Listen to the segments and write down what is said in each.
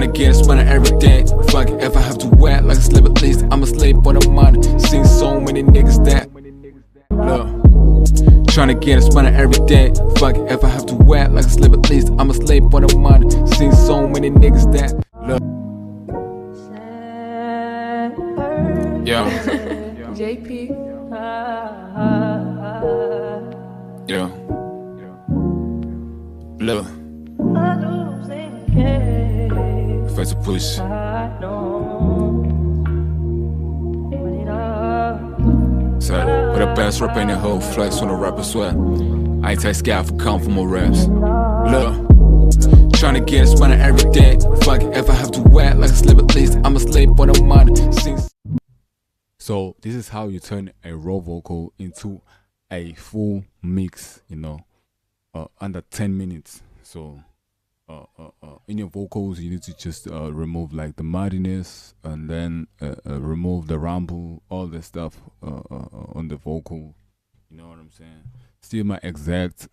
Tryna get this money every day. Fuck it, if I have to wet like a slip at least, I'm a slave for the money. Seen so many niggas that look. Tryna get this money every day. Fuck it, if I have to wet like a slip at least, I'm a slave for the money. Seen so many niggas that look. Yeah. JP. Yeah. Look. Face a push. Sorry, put a best rap in the whole flex on the rapper sweat. I ain't take scout for come for more raps. Look. Tryna get this money every day. Fuck it, if I have to wet like a slip at least, I'm a slave for the money. So this is how you turn a raw vocal into a full mix, you know, under 10 minutes. So in your vocals you need to just remove like the muddiness, and then remove the rumble, all the stuff on the vocal, you know what I'm saying. Still my exact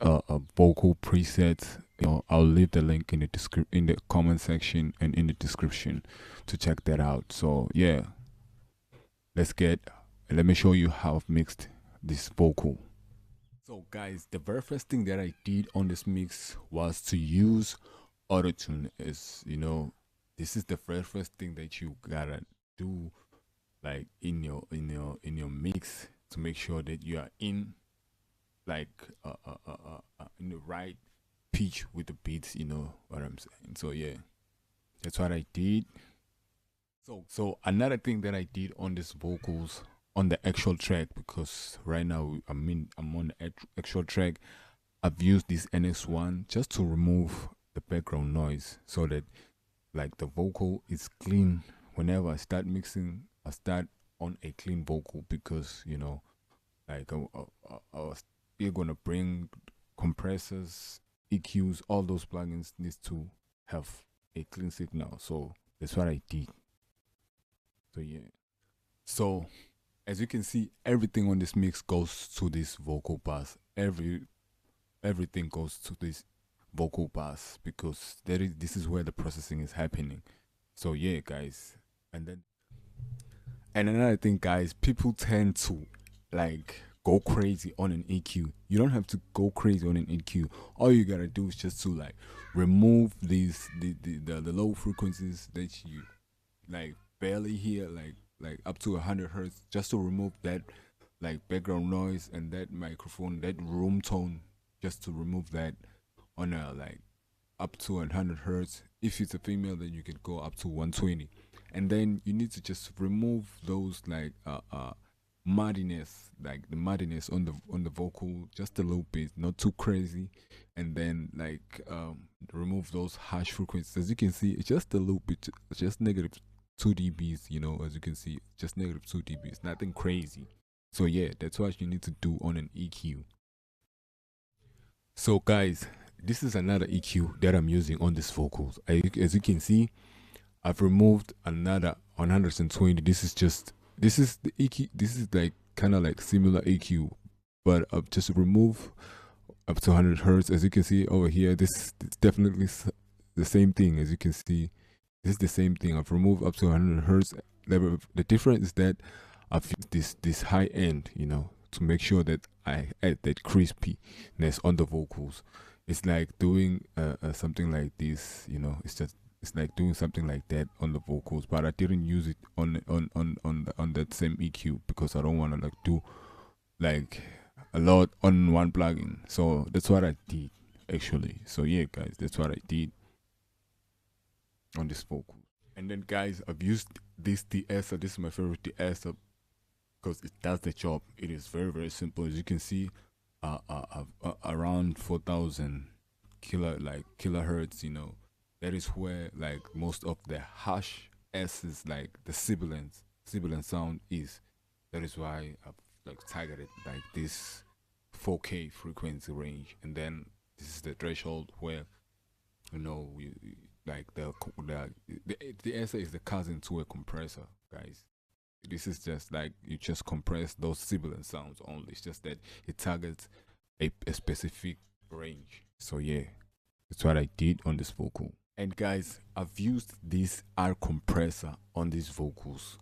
vocal preset, you know, I'll leave the link in the comment section and in the description to check that out. So yeah, let me show you how I've mixed this vocal. So guys, the very first thing that I did on this mix was to use autotune. Is, you know, this is the very first thing that you gotta do, like in your mix, to make sure that you are in like in the right pitch with the beats, you know what I'm saying. So yeah, that's what I did. So another thing that I did on these vocals on the actual track, because right now I'm on the actual track, I've used this NX1 just to remove the background noise, so that like the vocal is clean. Whenever I start mixing, I start on a clean vocal, because you know, like I was still gonna bring compressors, EQs, all those plugins needs to have a clean signal. So that's what I did. So yeah, so as you can see, everything on this mix goes to this vocal pass. Everything goes to this vocal pass, because this is where the processing is happening. So yeah guys, and another thing guys, people tend to like go crazy on an EQ. You don't have to go crazy on an EQ. All you gotta do is just to like remove the low frequencies that you like barely hear, like up to 100 hertz, just to remove that like background noise and that microphone, that room tone, just to remove that on a like up to 100 hertz. If it's a female, then you can go up to 120, and then you need to just remove those like muddiness, like the muddiness on the vocal, just a little bit, not too crazy, and then like remove those harsh frequencies. As you can see, it's just a little bit, just negative 2 dBs, you know, as you can see, just negative 2 dBs, nothing crazy. So yeah, that's what you need to do on an EQ. So guys, this is another EQ that I'm using on these vocals. As you can see, I've removed another 120. This is the EQ. This is like kind of like similar EQ, but I've just removed up to 100 hertz. As you can see over here, this is definitely the same thing. As you can see, this is the same thing. I've removed up to 100 hertz. The difference is that I've used this high end, you know, to make sure that I add that crispiness on the vocals. It's like doing something like this, you know. It's like doing something like that on the vocals, but I didn't use it on that same EQ, because I don't want to like do like a lot on one plugin. So that's what I did actually. So yeah guys, that's what I did on this vocal. And then guys, I've used this de-esser. This is my favorite de-esser because it does the job. It is very simple. As you can see, around 4,000 kilohertz, you know, that is where like most of the harsh S's, like the sibilant sound is. That is why I've like targeted like this 4K frequency range. And then this is the threshold where, you know, like the SR is the cousin to a compressor, guys. This is just like you just compress those sibilant sounds only. It's just that it targets a specific range. So yeah, that's what I did on this vocal. And guys, I've used this R compressor on these vocals.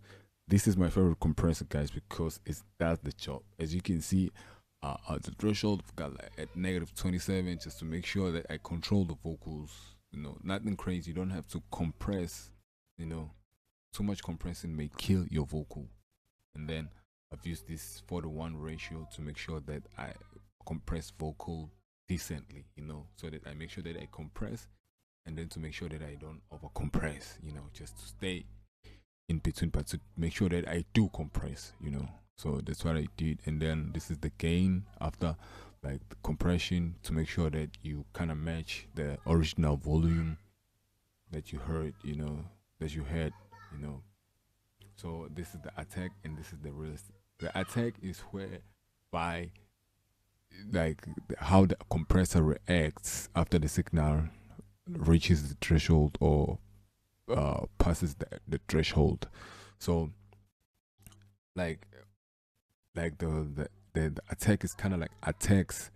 This is my favorite compressor, guys, because it does the job. As you can see, the threshold I've got like at -27, just to make sure that I control the vocals. You know, nothing crazy. You don't have to compress. You know, too much compressing may kill your vocal. And then I've used this 4:1 ratio to make sure that I compress vocal decently. You know, so that I make sure that I compress, and then to make sure that I don't over compress. You know, just to stay in between, but to make sure that I do compress, you know. So that's what I did. And then this is the gain after like the compression, to make sure that you kind of match the original volume that you heard, you know, that you had, you know. So this is the attack and this is the release. The attack is where by like how the compressor reacts after the signal reaches the threshold or passes the threshold. So like the attack is kind of like attacks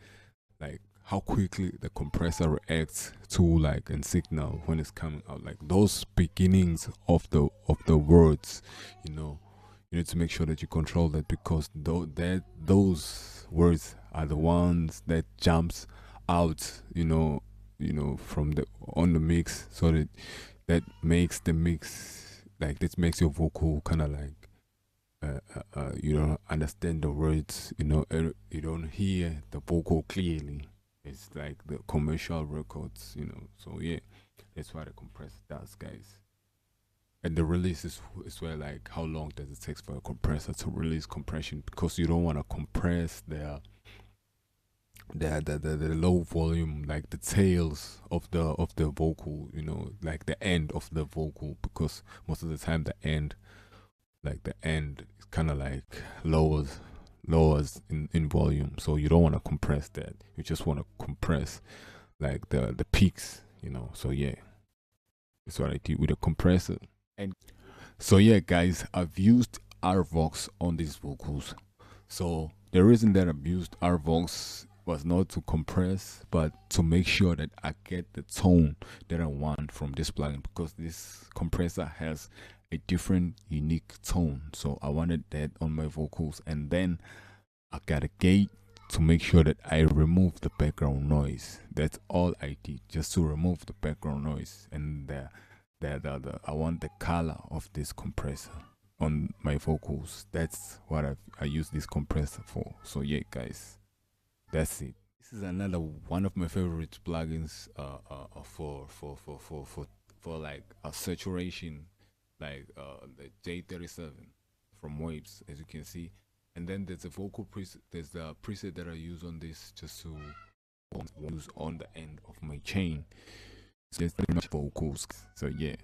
like how quickly the compressor reacts to like a signal when it's coming out, like those beginnings of the words, you know. You need to make sure that you control that, because those words are the ones that jumps out, from the on the mix, so that makes the mix, like this makes your vocal kind of like you don't understand the words, you don't hear the vocal clearly. It's like the commercial records, so yeah, that's what the compressor does, guys. And the release is where, like, how long does it take for a compressor to release compression, because you don't want to compress the low volume, like the tails of the vocal, like the end of the vocal, because most of the time the end is kind of like lowers in volume, so you don't want to compress that. You just want to compress like the peaks, so yeah, that's what I did with a compressor. And so yeah, guys, I've used RVox on these vocals. So the reason that I've used RVox was not to compress, but to make sure that I get the tone that I want from this plugin, because this compressor has a different unique tone. So I wanted that on my vocals, and then I got a gate to make sure that I remove the background noise. That's all I did, just to remove the background noise. And I want the color of this compressor on my vocals. That's what I use this compressor for. So yeah, guys, that's it. This is another one of my favorite plugins for like a saturation, like the J37 from Waves, as you can see. And then there's a vocal preset. There's the preset that I use on this, just to use on the end of my chain. So there's pretty much vocals. So yeah.